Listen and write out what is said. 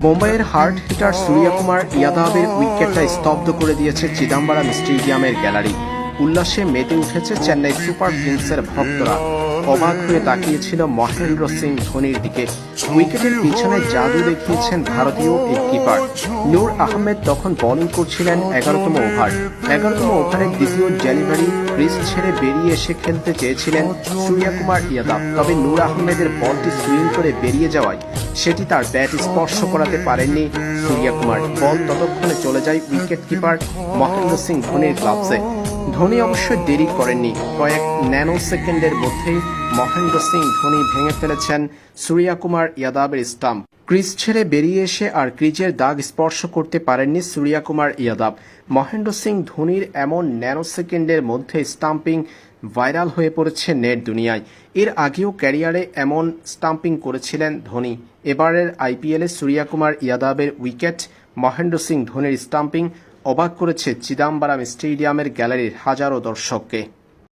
মুম্বাইয়ের hard hitter Suryakumar ইয়াদাবের উইকেটটা স্তব্ধ করে দিয়েছে চিদাম্বরম স্টেডিয়ামের গ্যালারি। উল্লাসে মেতে উঠেছে চেন্নাই সুপার কিংসের ভক্তরা। অবাক হয়ে তাকিয়েছিল মহেন্দ্র সিং ধোনির দিকে। উইকেটের পিছনে জাদু দেখিয়েছেন ভারতীয় এই কিপার। নূর আহমেদ তখন বোলিং করছিলেন 11তম ওভার। 11তম ওভারের দ্বিতীয় ডেলিভারি ক্রিজ ছেড়ে বেরিয়ে এসে খেলতে চেয়েছিলেন সূর্যকুমার ইয়াদাব, তবে নূর আহমেদের বলটি সুইং করে বেরিয়ে যাওয়ায় সেটি তার ব্যাট স্পর্শ করাতে পারেননি সূর্যকুমার। বল ততক্ষণে চলে যায় উইকেট কিপার মহেন্দ্র সিং ধোনির গ্লাভসে। ধোনি অবশ্য দেরি করেননি, কয়েক ন্যানো সেকেন্ডের মধ্যেই মহেন্দ্র সিং ধোনি ভেঙে ফেলেছেন সূর্যকুমার ইয়াদাবের স্টাম্প। ক্রিজ ছেড়ে বেরিয়ে এসে আর ক্রিজের দাগ স্পর্শ করতে পারেননি সূর্যকুমার ইয়াদাব। মহেন্দ্র সিং ধোনির এমন ন্যানো সেকেন্ডের মধ্যে স্টাম্পিং ভাইরাল হয়ে পড়েছে নেট দুনিয়ায়। এর আগেও ক্যারিয়ারে এমন স্টাম্পিং করেছিলেন ধোনি। এবারের আইপিএলে সূর্যকুমার ইয়াদাবের উইকেট, মহেন্দ্র সিং ধোনির স্টাম্পিং অবাক করেছে চিদাম্বরম স্টেডিয়ামের গ্যালারির হাজারো দর্শককে।